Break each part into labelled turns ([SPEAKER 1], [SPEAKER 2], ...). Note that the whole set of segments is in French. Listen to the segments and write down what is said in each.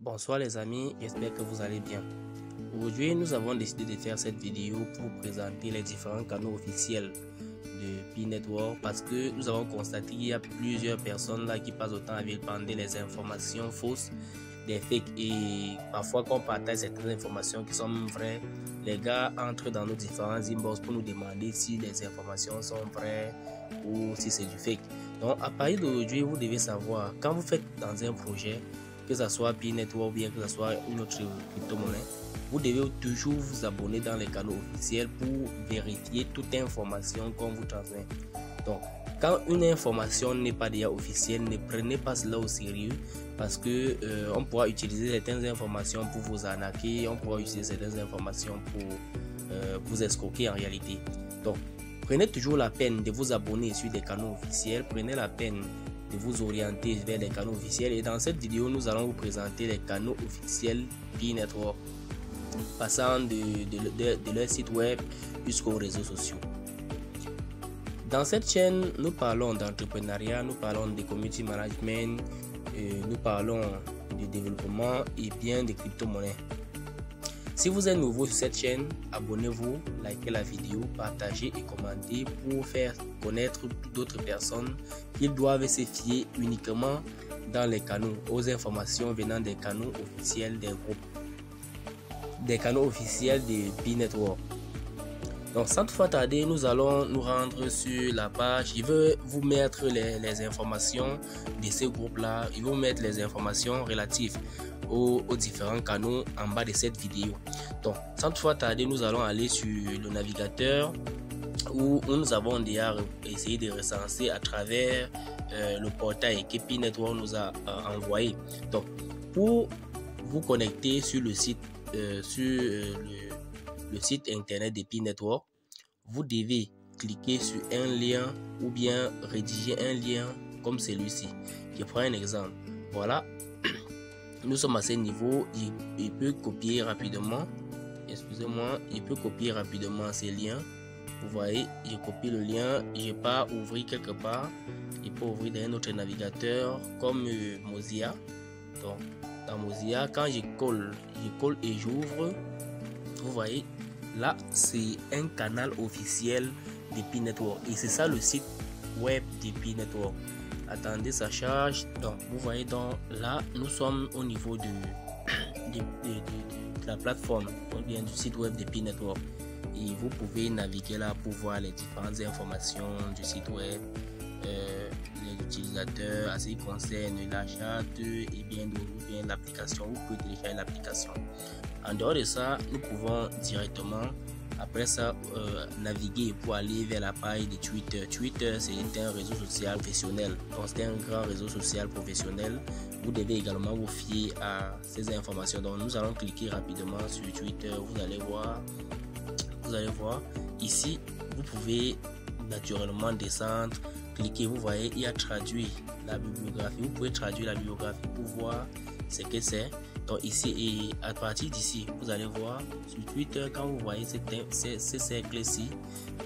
[SPEAKER 1] Bonsoir les amis, j'espère que vous allez bien. Aujourd'hui, nous avons décidé de faire cette vidéo pour vous présenter les différents canaux officiels de P-Network parce que nous avons constaté qu'il y a plusieurs personnes là qui passent autant à vilipender les informations fausses, des fakes, et parfois qu'on partage certaines informations qui sont vraies, les gars entrent dans nos différents inbox pour nous demander si les informations sont vraies ou si c'est du fake. Donc à partir d'aujourd'hui, vous devez savoir, quand vous faites dans un projet, que ce soit P-Network ou bien que ce soit une autre crypto-monnaie, vous devez toujours vous abonner dans les canaux officiels pour vérifier toute information qu'on vous transmet. Donc, quand une information n'est pas déjà officielle, ne prenez pas cela au sérieux parce que on pourra utiliser certaines informations pour vous arnaquer, on pourra utiliser certaines informations pour vous escroquer en réalité. Donc, prenez toujours la peine de vous abonner sur des canaux officiels, prenez la peine de vous orienter vers les canaux officiels, et dans cette vidéo nous allons vous présenter les canaux officiels P-Network passant de leur site web jusqu'aux réseaux sociaux. Dans cette chaîne, nous parlons d'entrepreneuriat, nous parlons de community management, nous parlons de développement et bien de crypto-monnaies. Si vous êtes nouveau sur cette chaîne, abonnez-vous, likez la vidéo, partagez et commentez pour faire connaître d'autres personnes qu'ils doivent se fier uniquement dans les canaux, aux informations venant des canaux officiels des groupes, des canaux officiels de P-Network. Donc sans toutefois tarder, nous allons nous rendre sur la page. Je veux vous mettre les informations de ce groupe là, je vais vous mettre les informations relatives aux différents canaux en bas de cette vidéo. Donc sans toutefois tarder, nous allons aller sur le navigateur où nous avons déjà essayé de recenser à travers le portail que P-Network nous a envoyé. Donc pour vous connecter sur le site le site internet de P-Network, vous devez cliquer sur un lien ou bien rédiger un lien comme celui-ci. Je prends un exemple. Voilà, nous sommes à ce niveau. Il peut copier rapidement. Excusez-moi, il peut copier rapidement ces liens. Vous voyez, je copie le lien, je pars ouvrir quelque part. Il peut ouvrir dans un autre navigateur comme Mozilla. Donc, dans Mozilla, quand je colle et j'ouvre, vous voyez, là, c'est un canal officiel de P-Network et c'est ça le site web de P-Network. Attendez, ça charge. Donc, vous voyez, donc là, nous sommes au niveau de la plateforme, ou bien du site web de P-Network. Et vous pouvez naviguer là pour voir les différentes informations du site web, les utilisateurs, à ce qui concerne l'achat et bien l'application. Vous pouvez télécharger l'application. En dehors de ça, nous pouvons directement, après ça, naviguer pour aller vers la page de Twitter. Twitter, c'est un réseau social professionnel. Donc, c'est un grand réseau social professionnel. Vous devez également vous fier à ces informations. Donc, nous allons cliquer rapidement sur Twitter. Vous allez voir ici, vous pouvez naturellement descendre, cliquer. Vous voyez, il y a traduit la bibliographie. Vous pouvez traduire la bibliographie pour voir ce que c'est. Donc ici, et à partir d'ici, vous allez voir sur Twitter, quand vous voyez ces cercles-ci,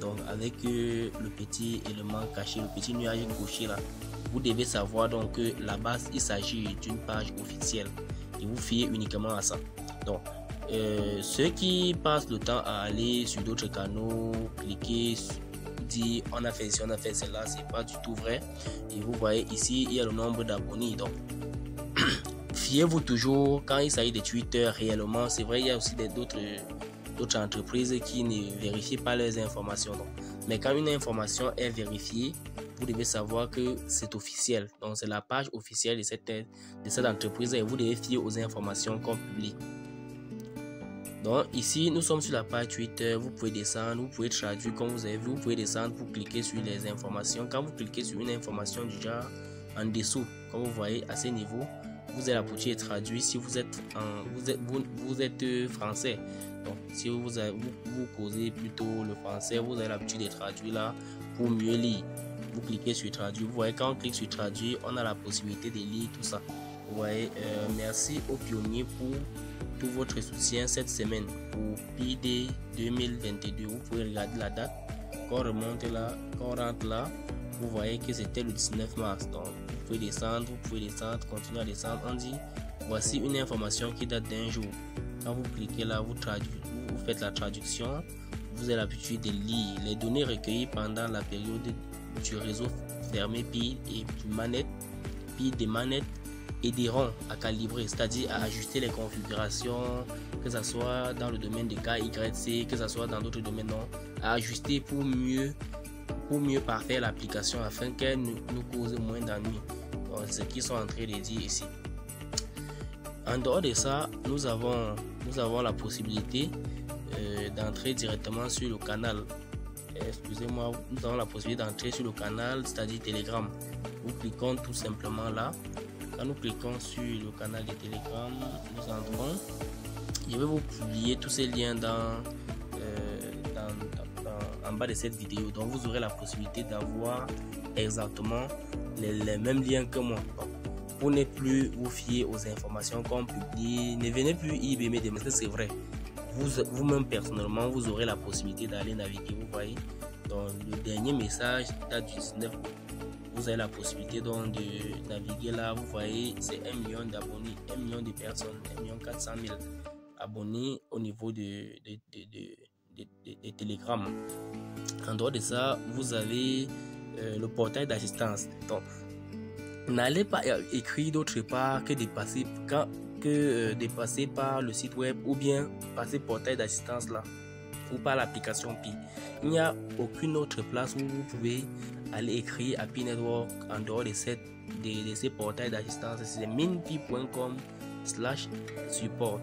[SPEAKER 1] donc avec le petit élément caché, le petit nuage gaucher là, vous devez savoir donc que là-bas, il s'agit d'une page officielle et vous fiez uniquement à ça. Donc, ceux qui passent le temps à aller sur d'autres canaux, cliquer, dire on a fait ceci, on a fait cela, c'est pas du tout vrai. Et vous voyez ici, il y a le nombre d'abonnés. Donc, fiez-vous toujours quand il s'agit de Twitter réellement. C'est vrai, il y a aussi d'autres entreprises qui ne vérifient pas leurs informations. Donc. Mais quand une information est vérifiée, vous devez savoir que c'est officiel. Donc, c'est la page officielle de cette entreprise et vous devez fier aux informations qu'on publie. Donc ici, nous sommes sur la page Twitter. Vous pouvez descendre, vous pouvez traduire comme vous avez vu. Vous pouvez descendre pour cliquer sur les informations. Quand vous cliquez sur une information du genre en dessous, comme vous voyez à ce niveau, vous avez la possibilité de traduire si vous êtes français. Donc si vous causez plutôt le français, vous avez l'habitude de traduire là pour mieux lire. Vous cliquez sur traduire. Vous voyez, quand on clique sur traduire, on a la possibilité de lire tout ça. Vous voyez, merci aux pionniers pour tout votre soutien cette semaine pour PD 2022. Vous pouvez regarder la date. Quand on remonte là, quand on rentre là, vous voyez que c'était le 19 mars. Donc vous pouvez descendre, continuer à descendre. On dit voici une information qui date d'un jour. Quand vous cliquez là, vous faites la traduction. Vous avez l'habitude de lire les données recueillies pendant la période du réseau fermé, puis des manettes aideront à calibrer, c'est-à-dire à ajuster les configurations, que ce soit dans le domaine de KYC, que ce soit dans d'autres domaines, non, à ajuster pour mieux parfaire l'application afin qu'elle nous cause moins d'ennuis. C'est ce qu'ils sont en train de dire ici. En dehors de ça, nous avons la possibilité d'entrer directement sur le canal. Excusez-moi, nous avons la possibilité d'entrer sur le canal, c'est-à-dire Telegram. Nous cliquons tout simplement là. Quand nous cliquons sur le canal de Telegram, nous entrons. Je vais vous publier tous ces liens en bas de cette vidéo. Donc vous aurez la possibilité d'avoir exactement les mêmes liens que moi. Pour ne plus vous fier aux informations qu'on publie, ne venez plus IBM des messages, c'est vrai. Vous-même personnellement, vous aurez la possibilité d'aller naviguer. Vous voyez, dans le dernier message date du 19 août. Vous avez la possibilité donc de naviguer là. Vous voyez, c'est 1 million d'abonnés, 1 million de personnes, 1 400 000 abonnés au niveau de Telegram. En dehors de ça, vous avez le portail d'assistance. Donc, n'allez pas écrire d'autre part que de passer par le site web ou bien passer portail d'assistance là ou par l'application Pi. Il n'y a aucune autre place où vous pouvez aller écrire à Pi Network en dehors de ces portails d'assistance. C'est minpi.com/support.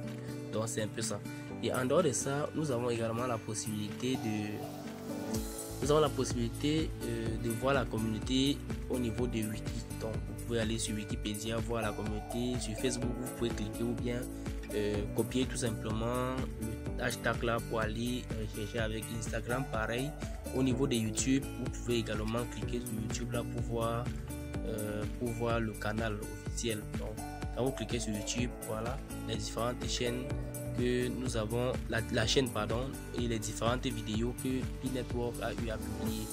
[SPEAKER 1] Donc c'est un peu ça. Et en dehors de ça, nous avons également la possibilité de voir la communauté au niveau de Wiki. Donc vous pouvez aller sur Wikipédia, voir la communauté. Sur Facebook, vous pouvez cliquer ou bien copier tout simplement le hashtag là pour aller rechercher avec Instagram. Pareil, au niveau de YouTube, vous pouvez également cliquer sur YouTube là pour voir le canal officiel. Donc quand vous cliquez sur YouTube, voilà les différentes chaînes que nous avons, la chaîne pardon, et les différentes vidéos que Pi Network a eu à publier.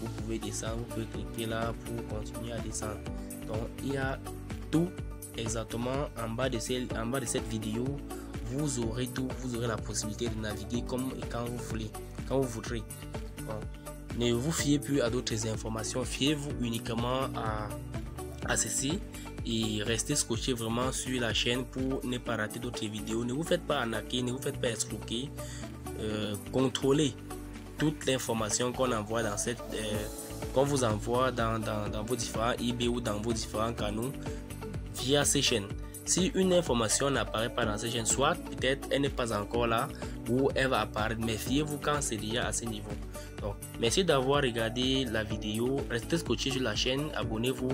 [SPEAKER 1] Vous pouvez descendre, vous pouvez cliquer là pour continuer à descendre. Donc il y a tout exactement en bas de cette vidéo. Vous aurez tout, vous aurez la possibilité de naviguer comme et quand vous voudrez. Bon, ne vous fiez plus à d'autres informations, fiez-vous uniquement à ceci et restez scotché vraiment sur la chaîne pour ne pas rater d'autres vidéos. Ne vous faites pas arnaquer, ne vous faites pas escroquer. Contrôlez toute l'information qu'on envoie qu'on vous envoie dans vos différents eBay ou dans vos différents canaux via ces chaînes. Si une information n'apparaît pas dans ces chaînes, soit peut-être elle n'est pas encore là ou elle va apparaître, mais fiez-vous quand c'est déjà à ce niveau. Donc merci d'avoir regardé la vidéo, restez scotché sur la chaîne, abonnez-vous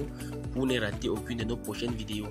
[SPEAKER 1] pour ne rater aucune de nos prochaines vidéos.